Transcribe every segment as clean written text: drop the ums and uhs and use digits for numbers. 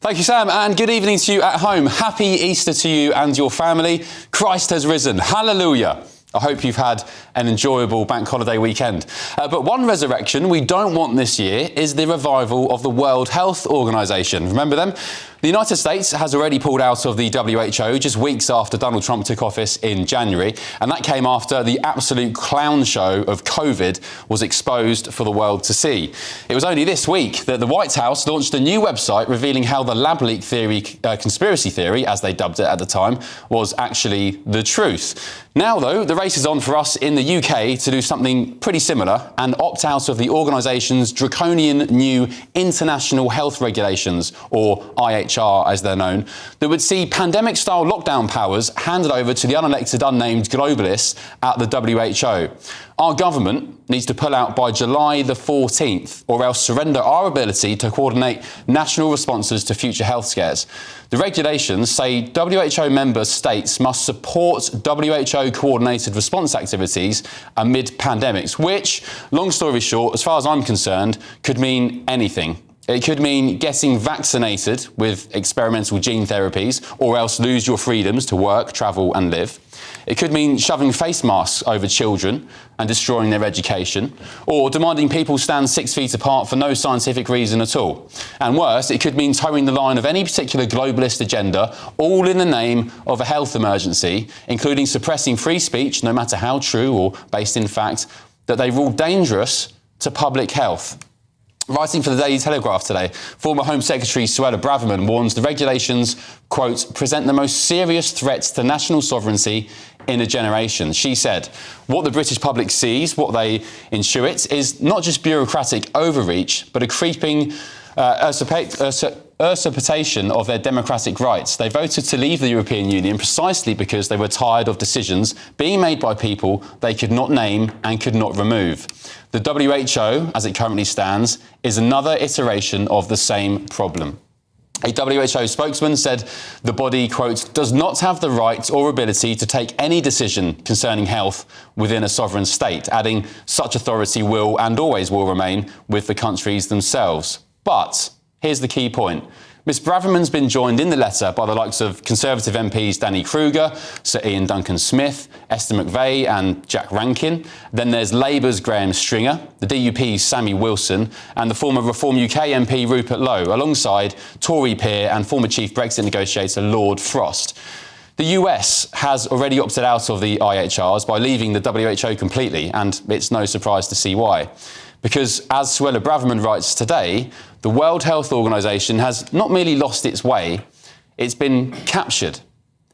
Thank you, Sam, and good evening to you at home. Happy Easter to you and your family. Christ has risen. Hallelujah. I hope you've had an enjoyable bank holiday weekend. But one resurrection we don't want this year is the revival of the World Health Organization. Remember them? The United States has already pulled out of the WHO just weeks after Donald Trump took office in January, and that came after the absolute clown show of COVID was exposed for the world to see. It was only this week that the White House launched a new website revealing how the lab leak theory, conspiracy theory, as they dubbed it at the time, was actually the truth. Now, though, the race is on for us in the UK to do something pretty similar and opt out of the organisation's draconian new international health regulations, or IHR as they're known, that would see pandemic-style lockdown powers handed over to the unelected, unnamed globalists at the WHO. Our government needs to pull out by July the 14th, or else surrender our ability to coordinate national responses to future health scares. The regulations say WHO member states must support WHO-coordinated response activities amid pandemics, which, long story short, as far as I'm concerned, could mean anything. It could mean getting vaccinated with experimental gene therapies, or else lose your freedoms to work, travel and live. It could mean shoving face masks over children and destroying their education, or demanding people stand 6 feet apart for no scientific reason at all. And worse, it could mean towing the line of any particular globalist agenda, all in the name of a health emergency, including suppressing free speech, no matter how true or based in fact, that they rule dangerous to public health. Writing for the Daily Telegraph today, former Home Secretary Suella Braverman warns the regulations, quote, present the most serious threats to national sovereignty in a generation. She said, what the British public sees, what they intuit, is not just bureaucratic overreach, but a creeping usurpation of their democratic rights. They voted to leave the European Union precisely because they were tired of decisions being made by people they could not name and could not remove. The WHO, as it currently stands, is another iteration of the same problem. A WHO spokesman said the body, quote, does not have the right or ability to take any decision concerning health within a sovereign state, adding such authority will and always will remain with the countries themselves. But here's the key point. Ms Braverman's been joined in the letter by the likes of Conservative MPs Danny Kruger, Sir Ian Duncan-Smith, Esther McVeigh and Jack Rankin. Then there's Labour's Graham Stringer, the DUP's Sammy Wilson and the former Reform UK MP Rupert Lowe, alongside Tory peer and former chief Brexit negotiator Lord Frost. The US has already opted out of the IHRs by leaving the WHO completely, and it's no surprise to see why. Because, as Suella Braverman writes today, the World Health Organization has not merely lost its way, it's been captured.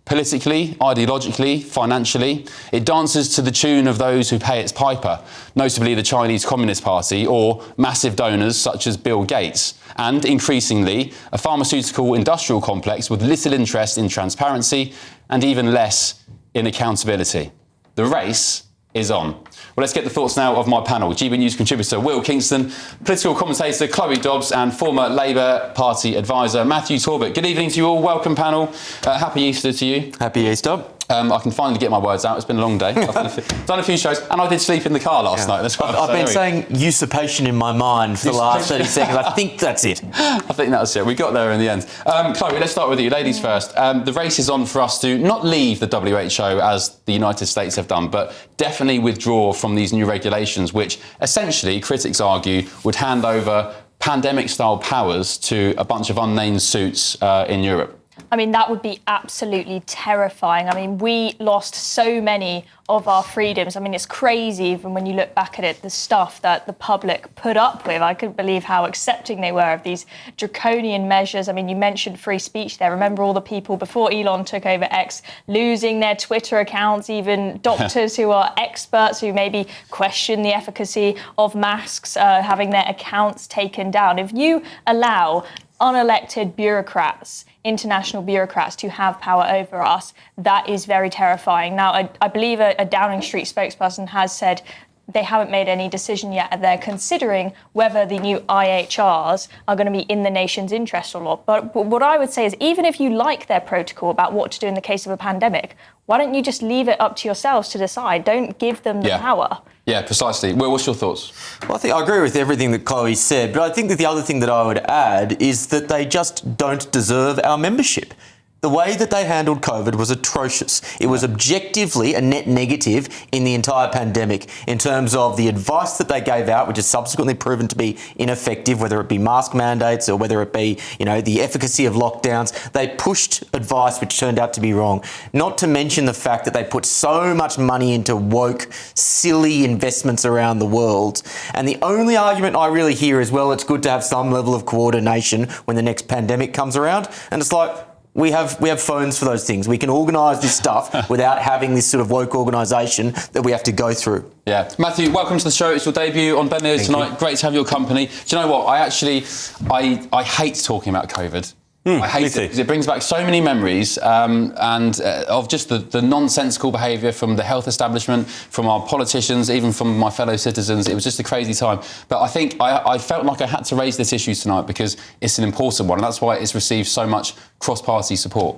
Politically, ideologically, financially, it dances to the tune of those who pay its piper, notably the Chinese Communist Party or massive donors such as Bill Gates, and increasingly a pharmaceutical industrial complex with little interest in transparency and even less in accountability. The race is on. Well, let's get the thoughts now of my panel. GB News contributor Will Kingston, political commentator Chloe Dobbs and former Labour Party advisor Matthew Talbot. Good evening to you all. Welcome, panel. Happy Easter to you. Happy Easter. I can finally get my words out. It's been a long day. I've done a few shows, and I did sleep in the car last night as well. I've been saying usurpation in my mind for the last 30 seconds. I think that's it. I think that was it. We got there in the end. Chloe, let's start with you. Ladies first. The race is on for us to not leave the WHO as the United States have done, but definitely withdraw from these new regulations, which essentially, critics argue, would hand over pandemic-style powers to a bunch of unnamed suits in Europe. I mean, that would be absolutely terrifying. I mean, we lost so many of our freedoms. I mean, it's crazy, even when you look back at it, the stuff that the public put up with. I couldn't believe how accepting they were of these draconian measures. I mean, you mentioned free speech there. Remember all the people before Elon took over X losing their Twitter accounts, even doctors who are experts who maybe question the efficacy of masks, having their accounts taken down. If you allow unelected bureaucrats, international bureaucrats, to have power over us, that is very terrifying. Now, I believe a Downing Street spokesperson has said they haven't made any decision yet, and they're considering whether the new IHRs are going to be in the nation's interest or not. But what I would say is, even if you like their protocol about what to do in the case of a pandemic, why don't you just leave it up to yourselves to decide? Don't give them the power. Yeah, precisely. Will, what's your thoughts? Well, I think I agree with everything that Chloe said, but I think that the other thing that I would add is that they just don't deserve our membership. The way that they handled COVID was atrocious. It was objectively a net negative in the entire pandemic in terms of the advice that they gave out, which has subsequently proven to be ineffective, whether it be mask mandates or whether it be, the efficacy of lockdowns. They pushed advice which turned out to be wrong. Not to mention the fact that they put so much money into woke, silly investments around the world. And the only argument I really hear is, well, it's good to have some level of coordination when the next pandemic comes around. And it's like, we have phones for those things. We can organise this stuff without having this sort of woke organisation that we have to go through. Yeah. Matthew, welcome to the show. It's your debut on Ben News tonight. You. Great to have your company. Do you know what? I hate talking about COVID. I hate it because it brings back so many memories of just the nonsensical behaviour from the health establishment, from our politicians, even from my fellow citizens. It was just a crazy time. But I think I felt like I had to raise this issue tonight because it's an important one, and that's why it's received so much cross-party support.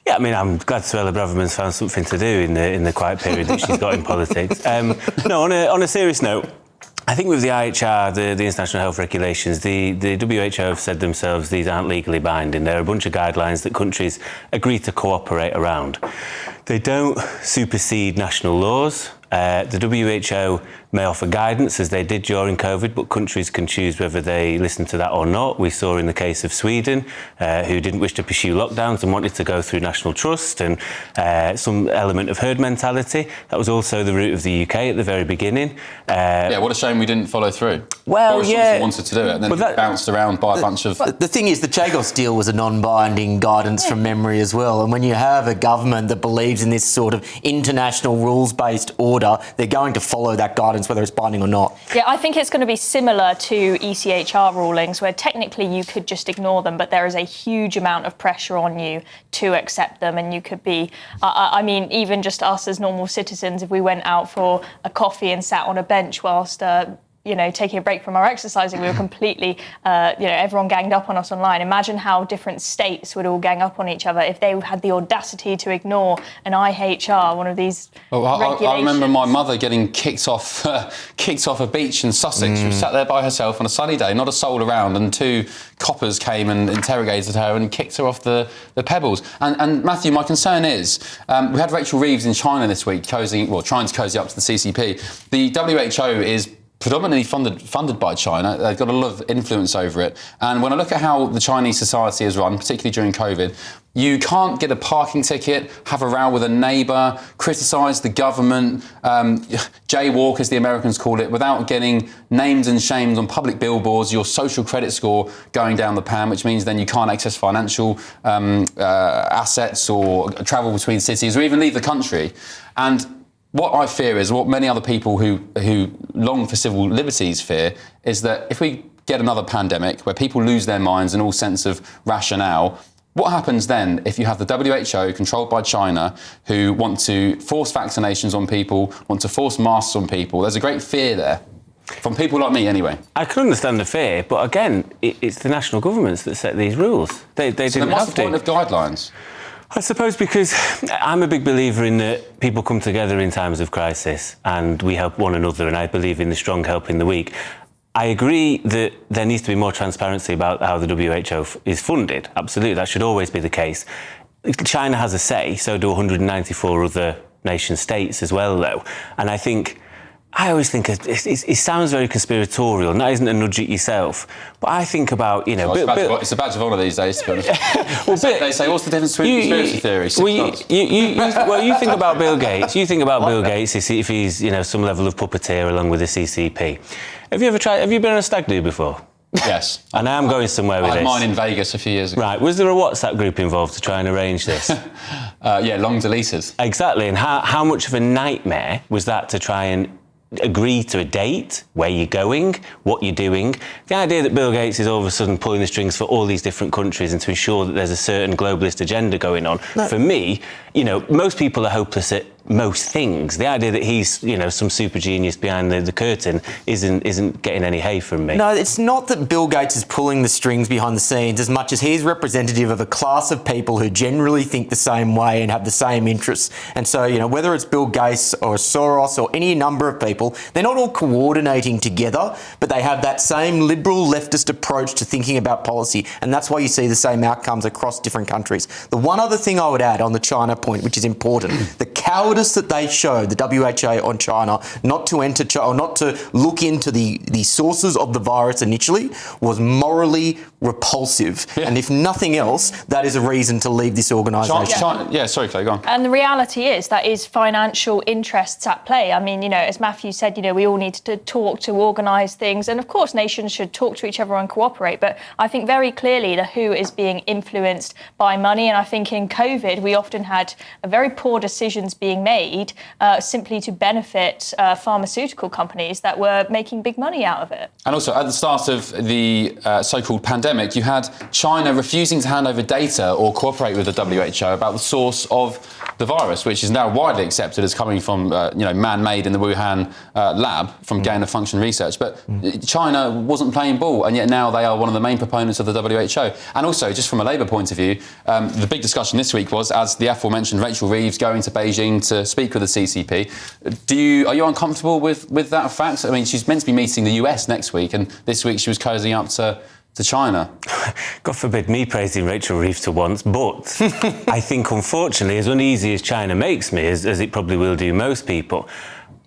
Yeah, I mean, I'm glad Suella Braverman's found something to do in the quiet period that she's got in politics. No, on a serious note, I think with the IHR, the International Health Regulations, the WHO have said themselves these aren't legally binding. They're a bunch of guidelines that countries agree to cooperate around. They don't supersede national laws. The WHO may offer guidance, as they did during COVID, but countries can choose whether they listen to that or not. We saw in the case of Sweden, who didn't wish to pursue lockdowns and wanted to go through national trust and some element of herd mentality. That was also the route of the UK at the very beginning. Yeah, what a shame we didn't follow through. Well, Boris Johnson wanted to do it, and then bounced around by a bunch of... The thing is, the Chagos deal was a non-binding guidance from memory as well. And when you have a government that believes in this sort of international rules-based order, they're going to follow that guidance, whether it's binding or not. Yeah, I think it's going to be similar to ECHR rulings, where technically you could just ignore them, but there is a huge amount of pressure on you to accept them, and you could be, I mean, even just us as normal citizens, if we went out for a coffee and sat on a bench whilst taking a break from our exercising, we were completely, everyone ganged up on us online. Imagine how different states would all gang up on each other if they had the audacity to ignore an IHR, one of these regulations. I remember my mother getting kicked off a beach in Sussex. She was sat there by herself on a sunny day, not a soul around, and two coppers came and interrogated her and kicked her off the pebbles. And Matthew, my concern is, we had Rachel Reeves in China this week, trying to cozy up to the CCP. The WHO is predominantly funded by China. They've got a lot of influence over it. And when I look at how the Chinese society is run, particularly during COVID, you can't get a parking ticket, have a row with a neighbour, criticise the government, jaywalk, as the Americans call it, without getting named and shamed on public billboards, your social credit score going down the pan, which means then you can't access financial assets or travel between cities or even leave the country. And what I fear is, what many other people who long for civil liberties fear, is that if we get another pandemic where people lose their minds and all sense of rationale, what happens then if you have the WHO controlled by China who want to force vaccinations on people, want to force masks on people? There's a great fear there. From people like me, anyway. I can understand the fear, but again, it's the national governments that set these rules. They so didn't then what's have the point of guidelines? I suppose because I'm a big believer in that people come together in times of crisis and we help one another, and I believe in the strong helping the weak. I agree that there needs to be more transparency about how the WHO is funded. Absolutely, that should always be the case. China has a say, so do 194 other nation states as well, though. And I always think it sounds very conspiratorial, and that isn't a nudge at yourself. But I think about, it's a badge of honour these days, to be honest. They say, what's the difference between conspiracy theories? You think about Bill Gates. You think about Bill Gates if he's, some level of puppeteer along with the CCP. Have you been on a stag do before? Yes. And I am going somewhere with this. I had mine in Vegas a few years ago. Right. Was there a WhatsApp group involved to try and arrange this? Yeah, long deleted. Exactly. And how much of a nightmare was that to try and agree to a date, where you're going, what you're doing? The idea that Bill Gates is all of a sudden pulling the strings for all these different countries and to ensure that there's a certain globalist agenda going on, for me, most people are hopeless at most things. The idea that he's, some super genius behind the curtain isn't getting any hay from me. No, it's not that Bill Gates is pulling the strings behind the scenes as much as he's representative of a class of people who generally think the same way and have the same interests. And so, whether it's Bill Gates or Soros or any number of people, they're not all coordinating together, but they have that same liberal leftist approach to thinking about policy. And that's why you see the same outcomes across different countries. The one other thing I would add on the China point, which is important, the cowardice that they showed, the WHO on China, not to enter China, or not to look into the sources of the virus initially, was morally repulsive. Yeah. And if nothing else, that is a reason to leave this organisation. Sorry, Clay, go on. And the reality is that is financial interests at play. I mean, as Matthew said, we all need to talk to organise things. And of course, nations should talk to each other and cooperate. But I think very clearly the WHO is being influenced by money. And I think in COVID, we often had very poor decisions being made simply to benefit pharmaceutical companies that were making big money out of it. And also, at the start of the so-called pandemic, you had China refusing to hand over data or cooperate with the WHO about the source of the virus, which is now widely accepted as coming from, man-made in the Wuhan lab from gain-of-function research. But China wasn't playing ball, and yet now they are one of the main proponents of the WHO. And also, just from a Labour point of view, the big discussion this week was, as the aforementioned Rachel Reeves going to Beijing to speak with the CCP. Are you uncomfortable with that fact? I mean, she's meant to be meeting the US next week, and this week she was cozying up to China. God forbid me praising Rachel Reeves to once, but I think, unfortunately, as uneasy as China makes me, as it probably will do most people,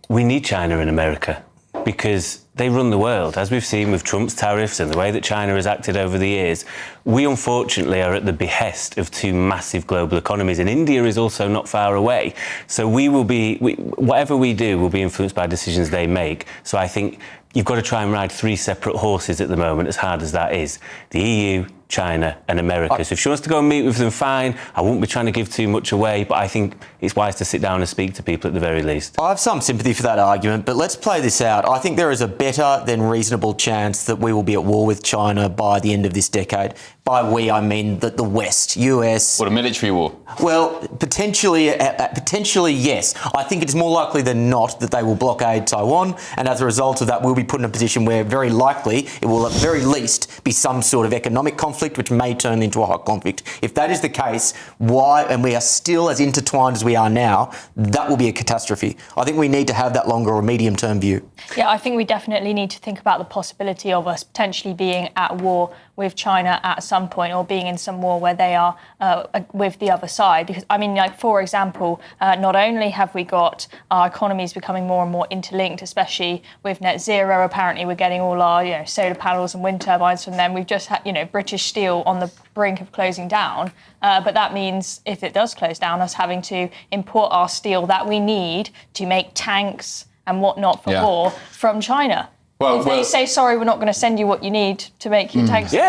we need China in America because they run the world. As we've seen with Trump's tariffs and the way that China has acted over the years, we unfortunately are at the behest of two massive global economies, and India is also not far away. So whatever we do will be influenced by decisions they make. So I think you've got to try and ride three separate horses at the moment, as hard as that is. The EU, China and America. So if she wants to go and meet with them, fine. I won't be trying to give too much away, but I think it's wise to sit down and speak to people at the very least. I have some sympathy for that argument, but let's play this out. I think there is a better than reasonable chance that we will be at war with China by the end of this decade. By we, I mean the West, US. What, a military war? Well, potentially, yes. I think it's more likely than not that they will blockade Taiwan, and as a result of that, we'll be put in a position where very likely it will at very least be some sort of economic conflict, which may turn into a hot conflict. If that is the case, and we are still as intertwined as we are now, that will be a catastrophe. I think we need to have that longer or medium-term view. Yeah, I think we definitely need to think about the possibility of us potentially being at war with China at some point, or being in some war where they are with the other side. Because, I mean, like, for example, not only have we got our economies becoming more and more interlinked, especially with net zero, apparently we're getting all our solar panels and wind turbines from them. We've just had British Steel on the brink of closing down. But that means if it does close down, us having to import our steel that we need to make tanks and whatnot for war from China. Well, if they say, sorry, we're not going to send you what you need to make your tanks, we're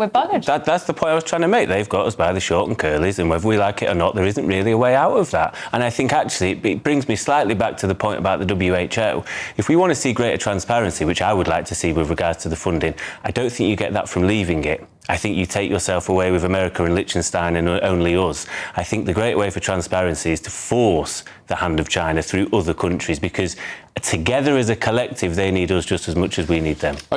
buggered. That's the point I was trying to make. They've got us by the short and curlies, and whether we like it or not, there isn't really a way out of that. And I think, actually, it brings me slightly back to the point about the WHO. If we want to see greater transparency, which I would like to see with regards to the funding, I don't think you get that from leaving it. I think you take yourself away with America and Liechtenstein and only us. I think the great way for transparency is to force the hand of China through other countries, because together as a collective, they need us just as much as we need them. Okay.